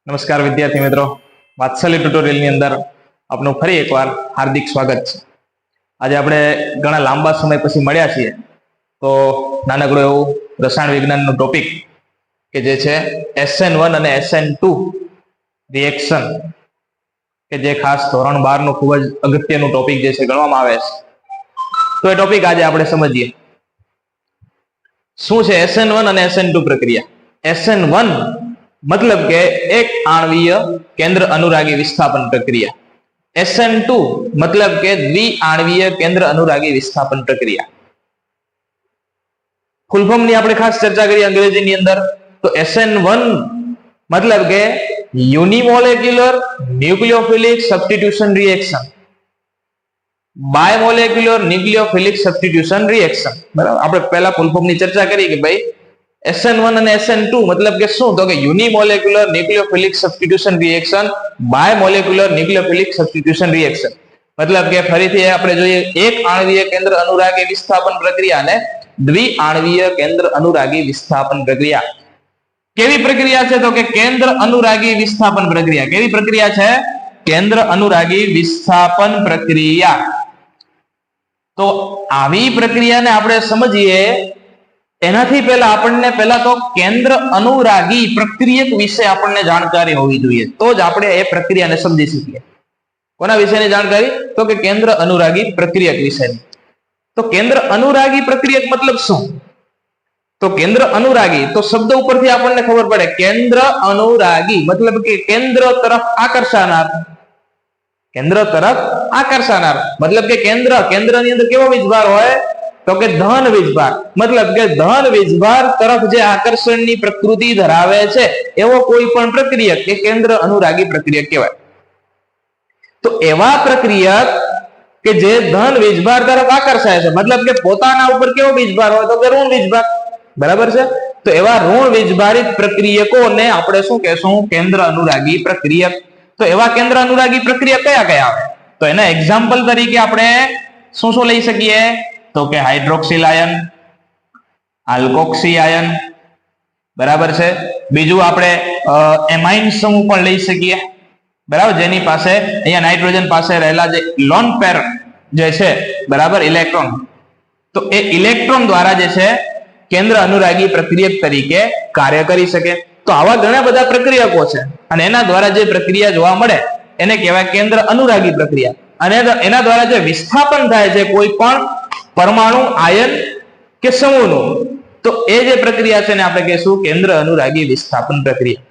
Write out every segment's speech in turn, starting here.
નમસ્કાર વિદ્યાર્થી મિત્રો, વાત્સલ્ય ટ્યુટોરિયલની અંદર આપનું ફરી એકવાર હાર્દિક સ્વાગત છે. આજે આપણે ઘણા લાંબા સમય પછી મળ્યા છીએ, તો નાનકડું એવું રસાયણ વિજ્ઞાનનું ટોપિક કે જે છે SN1 અને SN2 રિએક્શન, કે જે ખાસ ધોરણ 12 નું ખૂબ જ અગત્યનું ટોપિક જે છે ગણવામાં આવે છે. તો એ ટોપિક આજે આપણે સમજીએ. શું છે SN1 અને SN2 પ્રક્રિયા? SN1 मतलब के एक आणवीय केंद्र अनुरागी विस्थापन प्रक्रिया, SN2 मतलब के द्वि आणवीय केंद्र अनुरागी विस्थापन प्रक्रिया. फुल फॉर्म ની આપણે ખાસ ચર્ચા કરી અંગ્રેજીની અંદર. તો SN1 मतलब के યુનિમોલેક્યુલર ન્યુક્લિયોફિલિક સબસ્ટિટ્યુશન રિએક્શન, બાયમોલેક્યુલર ન્યુક્લિયોફિલિક સબસ્ટિટ્યુશન રિએક્શન. બરાબર, આપણે પહેલા ફુલ ફોર્મ ની ચર્ચા કરી કે ભાઈ SN1 અને SN2 मतलब કે શું? તો કે યુનિમોલેક્યુલર ન્યુક્લિયોફિલિક સબસ્ટિટ્યુશન રિએક્શન, બાયમોલેક્યુલર ન્યુક્લિયોફિલિક સબસ્ટિટ્યુશન રિએક્શન. मतलब કે ફરીથી આપણે જોઈએ એક આણવીય કેન્દ્ર અનુરાગી વિસ્થાપન પ્રક્રિયા અને દ્વિ આણવીય કેન્દ્ર અનુરાગી વિસ્થાપન પ્રક્રિયા. કેવી પ્રક્રિયા છે? તો કે કેન્દ્ર અનુરાગી વિસ્થાપન પ્રક્રિયા. કેવી પ્રક્રિયા છે? કેન્દ્ર અનુરાગી વિસ્થાપન પ્રક્રિયા. તો આવી પ્રક્રિયાને આપણે સમજીએ એનાથી પહેલા આપણને તો કેન્દ્ર અનુરાગી પ્રક્રિયક વિશે આપણને જાણકારી હોવી જોઈએ, તો જ આપણે એ પ્રક્રિયાને સમજી શકીએ. કોના વિશેની જાણકારી? તો કે કેન્દ્ર અનુરાગી પ્રક્રિયક વિશેની. તો કેન્દ્ર અનુરાગી પ્રક્રિયક મતલબ શું? તો કેન્દ્ર અનુરાગી, તો શબ્દ ઉપરથી આપણને ખબર પડે. કેન્દ્ર અનુરાગી મતલબ કે કેન્દ્ર તરફ આકર્ષાનાર. કેન્દ્ર તરફ આકર્ષાનાર મતલબ કે કેન્દ્રની અંદર કેવો વીજભાર હોય? તો કે ધન વીજભાર. મતલબ કે ધન વીજભાર તરફ જે આકર્ષણની પ્રકૃતિ ધરાવે છે એવો કોઈ પણ પ્રક્રિયક કે કેન્દ્ર અનુરાગી પ્રક્રિયક કહેવાય. તો એવા પ્રક્રિયક કે જે ધન વીજભાર તરફ આકર્ષાય છે, મતલબ કે પોતાના ઉપર કેવો વીજભાર હોય? તો કે ઋણ વીજભાર. બરાબર છે. તો એવા ઋણ વીજભારિત પ્રક્રિયકોને આપણે શું કહેશું? કેન્દ્ર અનુરાગી પ્રક્રિયક. તો એવા કેન્દ્ર અનુરાગી પ્રક્રિયક કયા કયા આવે? તો એના એક્ઝામ્પલ તરીકે આપણે શું શું લઈ શકીએ? તો કે હાઇડ્રોક્સિલ આયન, આલ્કોક્સી આયન. બરાબર છે. બીજું આપણે એમાઇન સમૂહ પણ લઈ શકીએ. બરાબર, જેની પાસે અહીંયા નાઇટ્રોજન પાસે રહેલા જે લોન પેર જે છે, બરાબર, ઇલેક્ટ્રોન, તો એ ઇલેક્ટ્રોન દ્વારા જે છે કેન્દ્ર અનુરાગી પ્રક્રિયક તરીકે કાર્ય કરી શકે. તો આવા ઘણા બધા પ્રક્રિયકો છે અને એના દ્વારા જે પ્રક્રિયા જોવા મળે એને કહેવાય કેન્દ્ર અનુરાગી પ્રક્રિયા. અને એના દ્વારા જે વિસ્થાપન થાય છે કોઈ પણ પરમાણુ, આયન કે સમૂહનું, તો એ જે પ્રક્રિયા છે ને આપણે કહીશું કેન્દ્ર અનુરાગી વિસ્થાપન પ્રક્રિયા.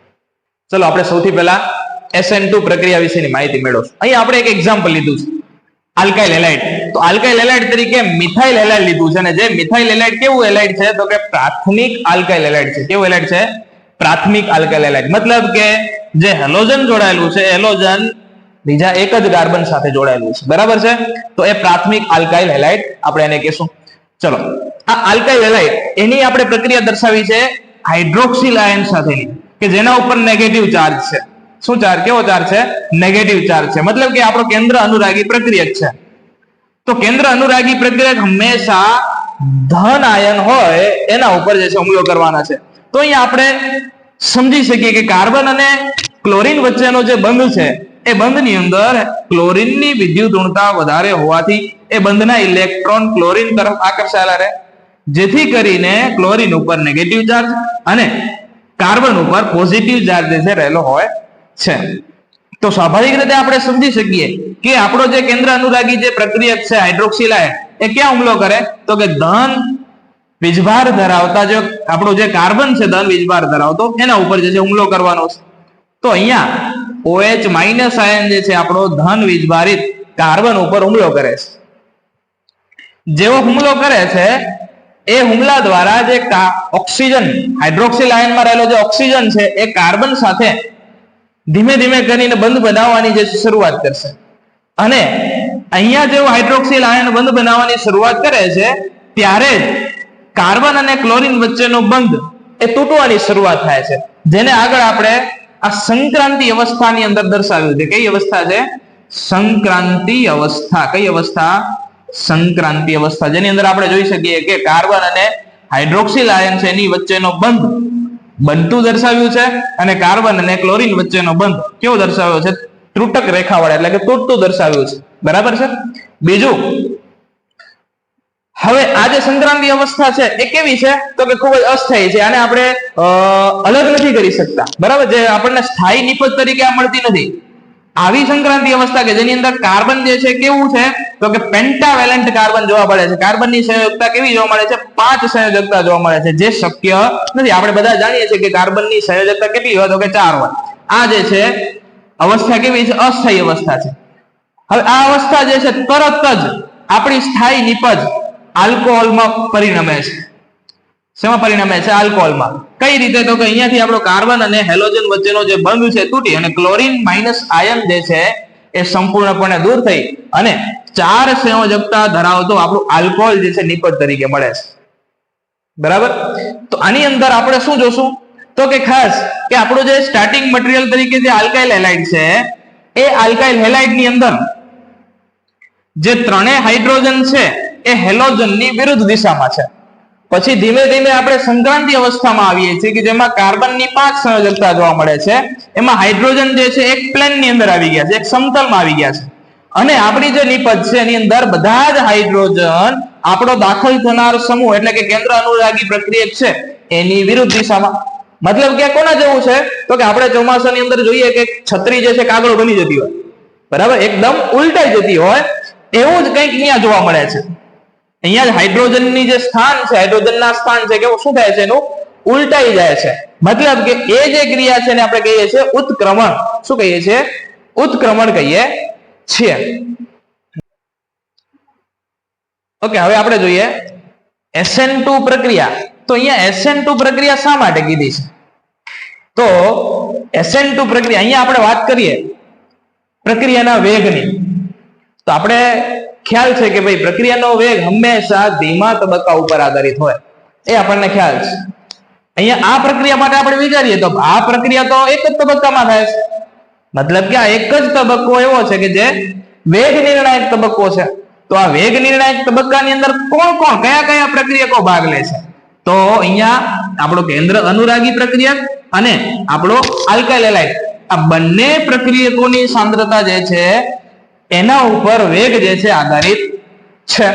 ચલો આપણે સૌથી પહેલા SN2 પ્રક્રિયા વિશેની માહિતી મેળવશું. અહીં આપણે એક એક્ઝામ્પલ લીધું છે, આલ્કાઇલ હેલાઇડ. તો આલ્કાઇલ હેલાઇડ તરીકે મિથાઇલ હેલાઇડ લીધું છે. અને જે મિથાઇલ હેલાઇડ કેવું હેલાઇડ છે? તો કે પ્રાથમિક આલ્કાઇલ હેલાઇડ છે. કેવું હેલાઇડ છે? પ્રાથમિક આલ્કાઇલ હેલાઇડ. મતલબ કે જે હેલોજન જોડાયેલું છે, હેલોજન બીજા એક જ કાર્બન સાથે જોડાયેલું છે. બરાબર છે. તો એ પ્રાથમિક આલ્કાઇલ હેલાઇડ આપણે એને કહેશું. ચલો, આ આલ્કાઇલ હેલાઇડ એની આપણે પ્રક્રિયા દર્શાવી છે હાઇડ્રોક્સિલ આયન સાથેની, કે જેના ઉપર નેગેટિવ ચાર્જ છે. શું ચાર્જ? કેવો ચાર્જ છે? નેગેટિવ ચાર્જ છે. મતલબ કે આપણો કેન્દ્ર અનુરાગી પ્રક્રિયક છે. તો કેન્દ્ર અનુરાગી પ્રક્રિયક હંમેશા ધન આયન હોય એના ઉપર જે છે હુમલો કરવાના છે. તો અહીંયા આપણે સમજી શકીએ કે કાર્બન અને ક્લોરીન વચ્ચેનો જે બંધ છે, એ બંધની અંદર ક્લોરીનની વિદ્યુત ઋણતા વધારે હોવાથી એ બંધના ઇલેક્ટ્રોન ક્લોરીન તરફ આકર્ષાયેલા રહે, જેથી કરીને ક્લોરીન ઉપર નેગેટિવ ચાર્જ અને કાર્બન ઉપર પોઝિટિવ ચાર્જ જે છે રહેલો હોય છે. તો સ્વાભાવિક રીતે આપણે સમજી શકીએ કે આપણો જે કેન્દ્ર અનુરાગી જે પ્રક્રિયક છે હાઇડ્રોક્સિલ આયન, એ ક્યાં હુમલો કરે? તો કે ધન વીજભાર ધરાવતા જે આપણો જે કાર્બન છે, ધન વીજભાર ધરાવતો, એના ઉપર જે છે હુમલો કરવાનો છે. તો અહીંયા OH આયન જે છે આપણો ધન વીજભારિત કાર્બન ઉપર હુમલો કરે છે. જેવો હુમલો કરે છે એ હુમલા દ્વારા જે ઓક્સિજન, હાઇડ્રોક્સિલ આયનમાં રહેલો જે ઓક્સિજન છે એ કાર્બન સાથે ધીમે ધીમે કરીને બંધ બનાવવાની જે શરૂઆત કરશે. અને અહીંયા જેવો હાઇડ્રોક્સિલ આયન બંધ બનાવવાની શરૂઆત કરે છે ત્યારે જ કાર્બન અને ક્લોરીન વચ્ચેનો બંધ એ તૂટવાની શરૂઆત થાય છે, જેને આગળ આપણે આ સંક્રાંતિ અવસ્થાની અંદર દર્શાવ્યું છે. કઈ અવસ્થા છે? સંક્રાંતિ અવસ્થા. કઈ અવસ્થા? સંક્રાંતિ અવસ્થા, જેની અંદર આપણે જોઈ શકીએ કે કાર્બન અને હાઇડ્રોક્સિલ આયન છે એની વચ્ચેનો બંધ બનતું દર્શાવ્યું છે અને કાર્બન અને ક્લોરીન વચ્ચેનો બંધ કેવો દર્શાવ્યો છે? ત્રુટક રેખા વાળા, એટલે કે તૂટતું દર્શાવ્યું છે. બરાબર છે. બીજું, હવે આ જે સંક્રાંતિ અવસ્થા છે એ કેવી છે? તો કે ખૂબ જ અસ્થાયી છે. આને આપણે અલગ નથી કરી શકતા. બરાબર, જે આપણને સ્થાયી નિપજ તરીકે આ મળતી નથી. આવી સંક્રાંતિ અવસ્થા કે જેની અંદર કાર્બન જે છે કેવું છે? તો કે પેન્ટાવેલેન્ટ કાર્બન જોવા મળે છે. કાર્બનની સંયોજકતા કેવી જોવા મળે છે? 5 સંયોજકતા જોવા મળે છે, જે શક્ય નથી. આપણે બધા જાણીએ છીએ કે કાર્બનની સંયોજકતા કેટલી હોય? તો કે 4 હોય. આ જે છે અવસ્થા કેવી છે? અસ્થાયી અવસ્થા છે. હવે આ અવસ્થા જે છે તરત જ આપણી સ્થાયી નિપજ આલ્કોહોલમાં પરિણમે છે. શેમાં પરિણમે છે? આલ્કોહોલમાં. કઈ રીતે? તો કે અહીંયાથી આપણો કાર્બન અને હેલોજન વચ્ચેનો જે બંધ છે તૂટી અને ક્લોરીન માઇનસ આયન જે છે એ સંપૂર્ણપણે દૂર થઈ અને 4 સંયોજકતા ધરાવતો આપણું આલ્કોહોલ જે છે નિપજ તરીકે મળે છે. બરાબર. તો આની અંદર આપણે શું જોશું? તો કે ખાસ કે આપણું જે સ્ટાર્ટિંગ મટીરીયલ તરીકે જે આલ્કાઇલ હેલાઇડ છે એ આલ્કાઇલ હેલાઇડ ની અંદર જે ત્રણેય હાઇડ્રોજન છે એ હેલોજનની વિરુદ્ધ દિશામાં છે. પછી ધીમે ધીમે આપણે સંક્રાંતિ અવસ્થામાં આવીએ છીએ કે જેમાં કાર્બનની 5 સંયોજકતા જોવા મળે છે. એમાં હાઇડ્રોજન જે છે એક પ્લેન ની અંદર આવી ગયા છે, એક સમતલમાં આવી ગયા છે. અને આપણી જે નિપજ છે એની અંદર બધા જ હાઇડ્રોજન આપણો દાખલ થનાર સમૂહ એટલે કે કેન્દ્ર અનુરાગી પ્રક્રિયક છે એની વિરુદ્ધ દિશામાં. મતલબ કે કોના જેવું છે? તો કે આપણે ચોમાસાની અંદર જોઈએ કે છત્રી જે છે કાગળો બની જતી હોય, બરાબર, એકદમ ઉલટાઈ જતી હોય, એવું જ કંઈક અહીંયા જોવા મળે છે. અહીંયા જ હાઇડ્રોજનની જે સ્થાન છે, હાઇડ્રોજનના સ્થાન છે કેવું શું થાય છે? એનું ઉલટાઈ જાય છે. મતલબ કે એ જે ક્રિયા છે ને આપણે કહીએ છીએ ઉત્ક્રમણ. શું કહીએ છીએ? ઉત્ક્રમણ કહીએ છીએ. ઓકે, હવે આપણે જોઈએ SN2 પ્રક્રિયા. તો અહીંયા SN2 પ્રક્રિયા શા માટે કીધી છે? તો SN2 પ્રક્રિયા અહીંયા આપણે વાત કરીએ પ્રક્રિયાના વેગની. તો આપણે ખ્યાલ છે કે ભાઈ પ્રક્રિયાનો વેગ હંમેશા ધીમા તબક્કા ઉપર આધારિત હોય, એ આપણને ખ્યાલ છે. અહીંયા આ પ્રક્રિયા માટે આપણે વિચારીએ તો આ પ્રક્રિયા તો એક જ તબક્કામાં થાય છે. મતલબ કે આ એક જ તબક્કો એવો છે કે જે વેગ નિર્ણાયક તબક્કો છે. તો આ વેગ નિર્ણાયક તબક્કાની અંદર કોણ કોણ કયા કયા પ્રક્રિયકો ભાગ લે છે? તો અહીંયા આપણો કેન્દ્ર અનુરાગી પ્રક્રિયક અને આપણો આલ્કાઇલ હેલાઇડ, આ બંને પ્રક્રિયકોની સાંદ્રતા જે છે એના ઉપર વેગ જે છે આધારિત છે.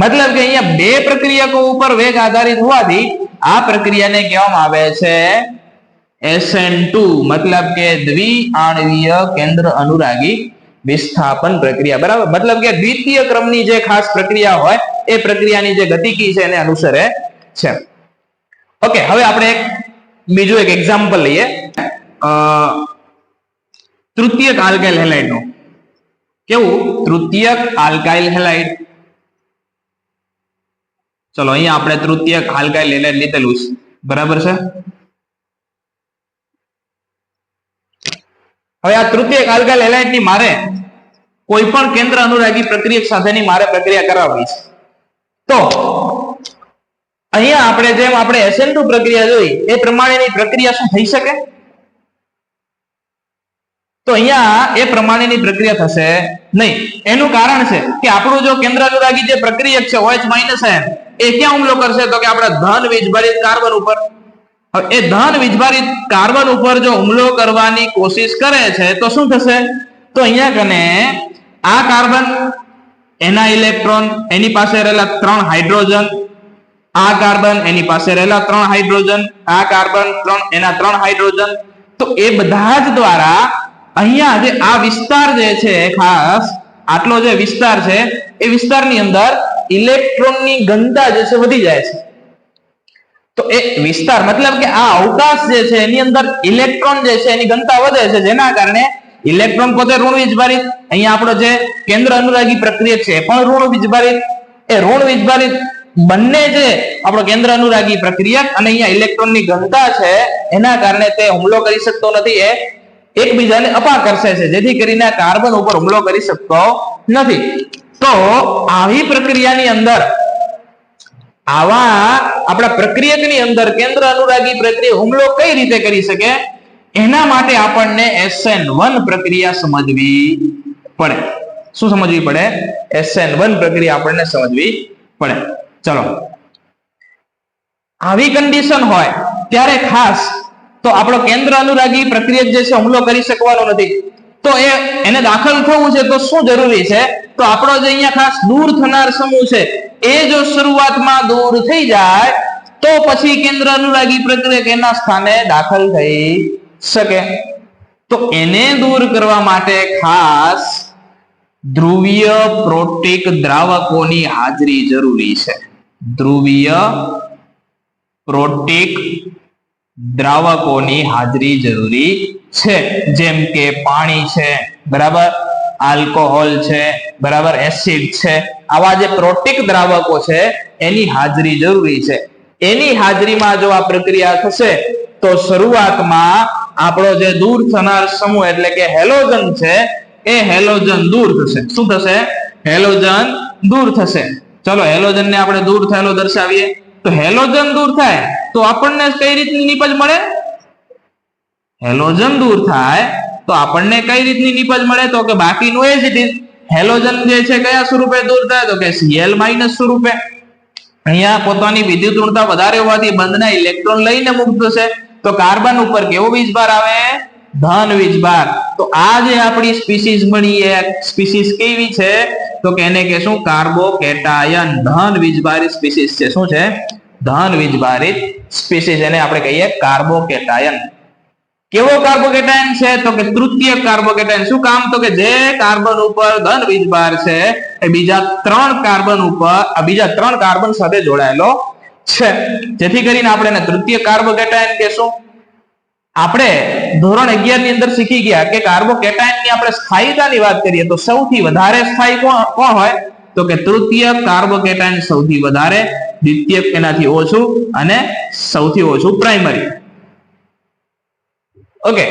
મતલબ કે અહીંયા બે પ્રક્રિયકો ઉપર વેગ આધારિત હોવાથી આ પ્રક્રિયાને કહેવામાં આવે છે SN2, મતલબ કે દ્વિઆણવીય કેન્દ્ર અનુરાગી વિસ્થાપન પ્રક્રિયા. બરાબર, મતલબ કે દ્વિતીય ક્રમની જે ખાસ પ્રક્રિયા હોય એ પ્રક્રિયાની જે ગતિકી છે એને અનુસરે છે. ઓકે, હવે આપણે બીજું એક એક્ઝામ્પલ લઈએ તૃતીયક આલ્કાઇલ હેલાઇડ નું. કેવું? તૃતીયક આલ્કાઇલ હેલાઇડ. ચલો અહીંયા આપણે તૃતીયક આલ્કાઇલ હેલાઇડ લીધેલું છે. બરાબર છે. હવે આ તૃતીયક આલ્કાઇલ હેલાઇડ ની મારે કોઈ પણ કેન્દ્ર અનુરાગી પ્રક્રિયક સાથેની મારે પ્રક્રિયા કરાવવી છે. તો અહીંયા આપણે જેમ આપણે SN2 પ્રક્રિયા જોઈ એ પ્રમાણેની પ્રક્રિયા શું થઈ શકે? તો અહીંયા એ પ્રમાણેની પ્રક્રિયા થશે નહીં. એનું કારણ છે કે આપણું જો કેન્દ્ર અનુરાગી જે પ્રક્રિયક છે OH- આયન એ ક્યાં હુમલો કરશે? તો કે આપણા ધન વીજભારિત કાર્બન ઉપર. હવે એ ધન વીજભારિત કાર્બન ઉપર જો હુમલો કરવાની કોશિશ કરે છે તો શું થશે? તો અહીંયા કને આ કાર્બન, એના ઇલેક્ટ્રોન, એની પાસે રહેલા 3 હાઇડ્રોજન, આ કાર્બન, એની પાસે રહેલા 3 હાઇડ્રોજન, આ કાર્બન, એના 3 હાઇડ્રોજન, તો એ બધા જ દ્વારા અહીંયા જે આ વિસ્તાર જે છે ખાસ આટલો જે વિસ્તાર છે એ વિસ્તારની અંદર ઇલેક્ટ્રોનની ઘનતા જે છે વધી જાય છે. તો એ વિસ્તાર મતલબ કે આ અવકાશ જે છે એની અંદર ઇલેક્ટ્રોન જે છે એની ઘનતા વધે છે, જેના કારણે ઇલેક્ટ્રોન પોતે ઋણ વીજભારિત, અહીંયા આપણો જે કેન્દ્ર અનુરાગી પ્રક્રિયક છે પણ ઋણ વીજભારિત, એ ઋણ વીજભારિત બંને જે આપણો કેન્દ્ર અનુરાગી પ્રક્રિયક અને અહીંયા ઇલેક્ટ્રોનની ઘનતા છે એના કારણે તે હુમલો કરી શકતો નથી, એ એકબીજાને અપાકર્ષે છે, જેથી કરીને કાર્બન ઉપર હુમલો કરી શકતો નથી. તો આવી પ્રક્રિયાની અંદર આવા આપણા પ્રક્રિયકની અંદર કેન્દ્ર અનુરાગી પ્રક્રિયા હુમલો કઈ રીતે કરી શકે એના માટે આપણને SN1 પ્રક્રિયા સમજવી પડે. શું સમજવી પડે? SN1 પ્રક્રિયા આપણને સમજવી પડે. ચલો, આવી કન્ડિશન હોય ત્યારે ખાસ તો આપણો કેન્દ્ર અનુરાગી પ્રક્રિયક જે છે હુમલો કરી શકવાનો નથી. તો એને દાખલ થવું છે તો શું જરૂરી છે? તો આપણો જે અહીંયા ખાસ દૂર થનાર સમૂહ છે એ જો શરૂઆતમાં દૂર થઈ જાય તો પછી કેન્દ્ર અનુરાગી પ્રક્રિયક એના સ્થાને દાખલ થઈ શકે. તો એને દૂર કરવા માટે ખાસ ધ્રુવીય પ્રોટીક દ્રાવકોની હાજરી જરૂરી છે. ધ્રુવીય પ્રોટીક દ્રાવકોની હાજરી જરૂરી છે, જેમ કે પાણી છે, બરાબર, આલ્કોહોલ છે, બરાબર, એસિડ છે. આવા જે પ્રોટીક દ્રાવકો છે એની હાજરી જરૂરી છે. એની હાજરીમાં જો આ પ્રક્રિયા થશે તો શરૂઆતમાં આપણો જે દૂર થનાર સમૂહ એટલે કે હેલોજન છે એ હેલોજન દૂર થશે. શું થશે? હેલોજન દૂર થશે. ચલો હેલોજન ને આપણે દૂર થયેલો દર્શાવીએ. તો હેલોજન દૂર થાય તો આપણને કઈ રીતની નીપજ મળે? હેલોજન દૂર થાય તો આપણને કઈ રીતની નીપજ મળે? તો કે બાકીનું એ જ ઇટ ઇઝ. હેલોજન જે છે કયા સ્વરૂપે દૂર થાય? તો કે Cl- સ્વરૂપે. અહીંયા પોતાની વિદ્યુત ઋણતા વધારે હોવાથી બંધના ઇલેક્ટ્રોન લઈને મુક્ત થશે. તો કાર્બન ઉપર કેવો વીજભાર આવે? ધન વીજભાર. તો આ જે આપણી સ્પીસીસ મળી એ સ્પીસીસ કેવી છે? તો કે એને કહેશું કાર્બોકેટાયન. ધન વીજભારિત સ્પીસીસ છે. શું છે? ધન વીજભારિત સ્પીસીસ. એને આપણે કહીએ કાર્બોકેટાયન. કેવો કાર્બોકેટાયન છે? તો કે તૃતીયક કાર્બોકેટાયન. શું કામ? તો કે જે કાર્બન ઉપર ધન વીજભાર છે એ બીજા 3 કાર્બન સાથે જોડાયેલો છે, જેથી કરીને આપણે એને તૃતીયક કાર્બોકેટાયન કહેશું. આપણે ધોરણ 11 ની અંદર શીખી ગયા કે કાર્બોકેટાયન ની આપણે સ્થાયીતાની વાત કરીએ તો સૌથી વધારે સ્થાયી કોણ હોય? તો કે તૃતીયક કાર્બોકેટાયન સૌથી વધારે, દ્વિતીયક એનાથી ઓછું અને સૌથી ઓછું પ્રાઇમરી. ઓકે,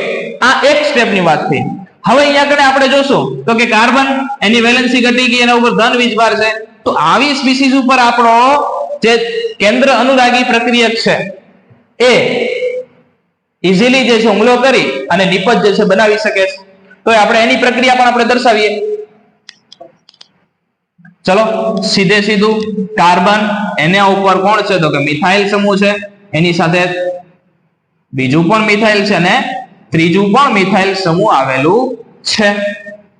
આ એક સ્ટેપની વાત થઈ. હવે અહીંયા આગળ આપણે જોશું તો કે કાર્બન એની વેલેન્સી ઘટી ગઈ, એના ઉપર ધન વીજભાર છે. તો આવી સ્પીસીસ ઉપર આપણો જે કેન્દ્ર અનુરાગી પ્રક્રિયક છે એ ઇઝીલી જે છે હુમલો કરી અને નિપજ જે છે બનાવી શકે છે. તો આપણે એની પ્રક્રિયા પણ આપણે દર્શાવીએ. ચલો સીધે સીધું કાર્બન એના ઉપર કોણ છે? તો કે મિથાઇલ સમૂહ છે, એની સાથે બીજું પણ મિથાઇલ છે અને ત્રીજું પણ મિથાઇલ સમૂહ આવેલું છે.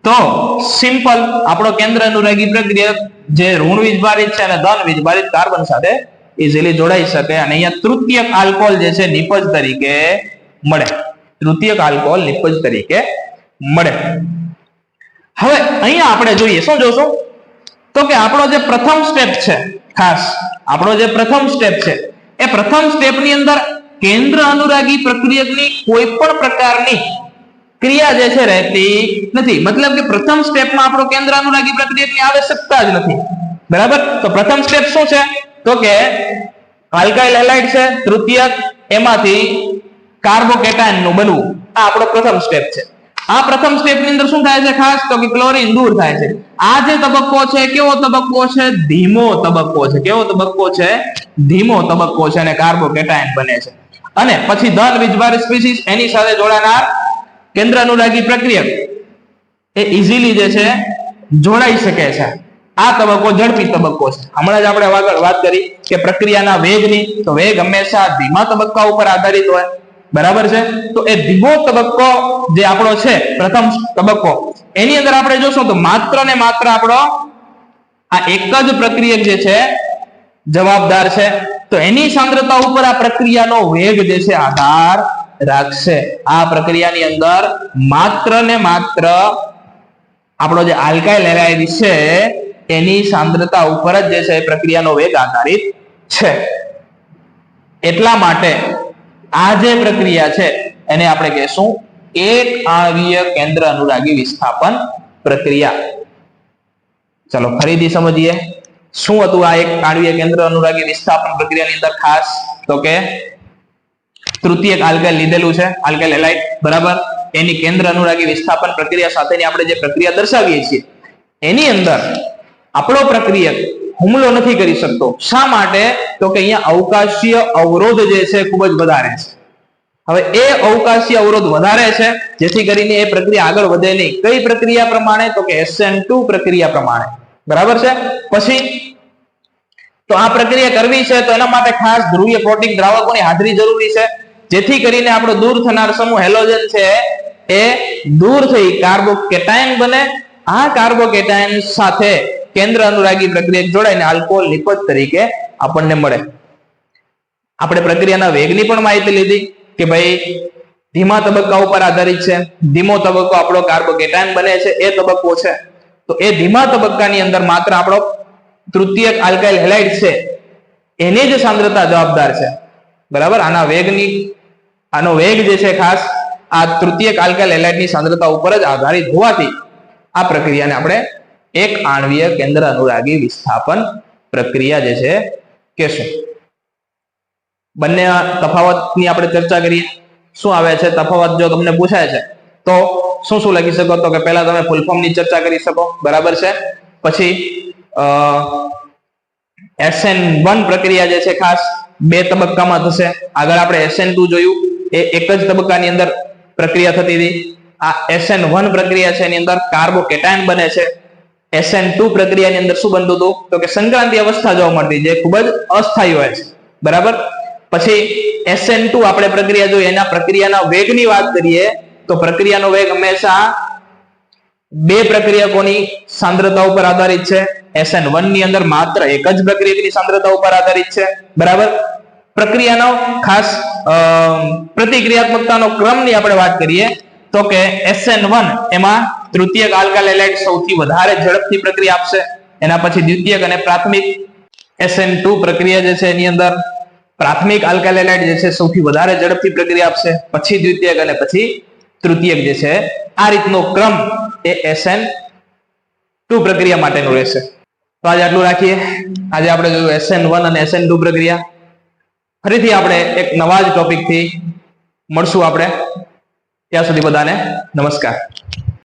તો સિમ્પલ આપણો કેન્દ્ર અનુરાગી પ્રક્રિયક જે ઋણ વીજભારિત છે અને ધન વીજભારિત કાર્બન સાથે ઇઝીલી જોડાઈ શકે અને અહીંયા તૃતીયક આલ્કોહોલ જે છે નિપજ તરીકે મળે. તૃતીયક આલ્કોહોલ નિપજ તરીકે મળે. હવે અહીંયા આપણે જોઈએ, શું જોશું? તો કે આપણો જે પ્રથમ સ્ટેપ છે, ખાસ આપણો જે પ્રથમ સ્ટેપ છે એ પ્રથમ સ્ટેપની અંદર કેન્દ્ર અનુરાગી પ્રક્રિયકની કોઈ પણ પ્રકારની ક્રિયા જે છે રહેતી નથી. મતલબ કે પ્રથમ સ્ટેપમાં આપણો કેન્દ્ર અનુરાગી પ્રક્રિયકની આવશ્યકતા જ નથી. બરાબર? તો પ્રથમ સ્ટેપ શું છે? તો કે આલ્કાઇલ હેલાઇડ છે તૃતીયક, એમાંથી કાર્બોકેટાયન નું બનવું. આ આપણો પ્રથમ સ્ટેપ છે. આ પ્રથમ સ્ટેપની અંદર શું થાય છે? ખાસ તો કે ક્લોરીન દૂર થાય છે. આ જે તબક્કો છે કેવો તબક્કો છે? ધીમો તબક્કો છે. કેવો તબક્કો છે? ધીમો તબક્કો છે અને કાર્બોકેટાયન બને છે. અને પછી ધન વીજભારિત સ્પીસીસ એની સાથે જોડાનાર કેન્દ્ર અનુરાગી પ્રક્રિયક એ ઇઝીલી જે છે જોડાઈ શકે છે. આ તબક્કો ઝડપી તબક્કો છે. હમણાં જ આપણે આગળ વાત કરી કે પ્રક્રિયાના વેગની, તો વેગ હંમેશા ધીમા તબક્કા ઉપર આધારિત હોય. બરાબર છે? તો એ ધીમો તબક્કો જે આપણો છે પ્રથમ તબક્કો, એની અંદર આપણે જોશું તો માત્ર ને માત્ર આપણો આ એક જ પ્રક્રિયક જે છે જવાબદાર છે. તો એની સાંદ્રતા ઉપર આ પ્રક્રિયાનો વેગ જે છે આધાર રાખશે. આ પ્રક્રિયાની અંદર માત્ર ને માત્ર આપણો જે આલ્કાઇલ હેલાઇડ છે એની સાંદ્રતા ઉપર જ જે છે પ્રક્રિયાનો વેગ આધારિત છે. એટલા માટે આ જે પ્રક્રિયા છે એને આપણે કહેશું એક આણ્વીય કેન્દ્ર અનુરાગી વિસ્થાપન પ્રક્રિયા. ચલો ફરીથી સમજીએ શું હતું આ એક આણ્વીય કેન્દ્ર અનુરાગી વિસ્થાપન પ્રક્રિયાની અંદર. ખાસ તો કે તૃતીયક આલ્કાઇલ લીધેલું છે, આલ્કાઇલ હેલાઇડ, બરાબર. એની કેન્દ્ર અનુરાગી વિસ્થાપન પ્રક્રિયા સાથેની આપણે જે પ્રક્રિયા દર્શાવીએ છીએ એની અંદર આપણો પ્રક્રિયક હુમલો નથી કરી શકતો. શા માટે? તો કે અહીંયા અવકાશીય અવરોધ જે છે ખૂબ જ વધારે છે. હવે એ અવકાશીય અવરોધ વધારે છે જેથી કરીને એ પ્રક્રિયા આગળ વધે નહીં. કઈ પ્રક્રિયા પ્રમાણે? તો કે SN2 પ્રક્રિયા પ્રમાણે. બરાબર છે? પછી તો આ પ્રક્રિયા કરવી છે તો એના માટે ખાસ ધ્રુવીય પ્રોટીન દ્રાવકોની હાજરી જરૂરી છે, જેથી કરીને આપણો દૂર થનાર સમૂહ હેલોજન છે એ દૂર થઈ કાર્બોકેટાયન બને. આ કાર્બોકેટાયન સાથે કેન્દ્ર અનુરાગી પ્રક્રિયા જોડાઈને આલ્કોહોલ નિપજ તરીકે આપણને મળે. આપણે પ્રક્રિયાના વેગની પણ માહિતી લીધી કે ભાઈ ધીમા તબક્કા ઉપર આધારિત છે. ધીમો તબક્કો આપણો કાર્બોકેટાયન બને છે એ તબક્કો છે. તો એ ધીમા તબક્કાની અંદર માત્ર આપણો તૃતીયક આલ્કાઇલ હેલાઇડ છે એની જ સાંદ્રતા જવાબદાર છે. બરાબર, આનો વેગ જે છે ખાસ આ તૃતીયક આલ્કાઇલ હેલાઇડની સાંદ્રતા ઉપર જ આધારિત હોવાથી આ પ્રક્રિયાને આપણે એક આણ્વીય કેન્દ્ર અનુરાગી વિસ્થાપન પ્રક્રિયા જે છે કહેશું. બંને તફાવતની આપણે ચર્ચા કરીએ. શું આવે છે તફાવત જો તમને પૂછાય છે તો શું શું લખી શકો? તો કે પહેલા તમે ફૂલ ફોર્મ ની ચર્ચા કરી શકો, બરાબર છે. પછી SN1 પ્રક્રિયા જે છે ખાસ 2 તબક્કામાં થશે. આગળ આપણે SN2 જોયું એ એક જ તબક્કાની અંદર પ્રક્રિયા થતી હતી. આ SN1 પ્રક્રિયા છે એની અંદર કાર્બોકેટાયન બને છે. SN2 પ્રક્રિયાની અંદર શું બનતું હતું? તો કે સંક્રાંતિ અવસ્થા જોવા મળતી, જે ખૂબ જ અસ્થાયી હોય છે. બરાબર. પછી SN2 આપણે પ્રક્રિયા જોઈએ, એના પ્રક્રિયાના વેગની વાત કરીએ તો પ્રક્રિયાનો વેગ હંમેશા 2 પ્રક્રિયકોની સાંદ્રતા ઉપર આધારિત છે. SN1 ની અંદર માત્ર એક જ પ્રક્રિયકની સાંદ્રતા ઉપર આધારિત છે. બરાબર. પ્રક્રિયાનો ખાસ પ્રતિક્રિયાત્મકતાનો ક્રમની આપણે વાત કરીએ તો કે SN1 એમાં તૃતીયક આલ્કાઇલ હેલાઇડ સૌથી વધારે ઝડપથી પ્રક્રિયા આપશે. એના પછી દ્વિતીયક અને પ્રાથમિક SN2 પ્રક્રિયા જે છે એની અંદર પ્રાથમિક આલ્કાઇલ હેલાઇડ જે છે સૌથી વધારે ઝડપથી પ્રક્રિયા આપશે, પછી દ્વિતીયક અને પછી તૃતીયક જે છે. આ રીતનો ક્રમ એ SN2 પ્રક્રિયા માટેનો રહેશે. તો આજે આટલું રાખીએ. આજે આપણે જોયું SN1 અને SN2 પ્રક્રિયા. ફરીથી આપણે એક નવા જ ટોપિક થી મળશું આપણે. ત્યાં સુધી બધાને નમસ્કાર.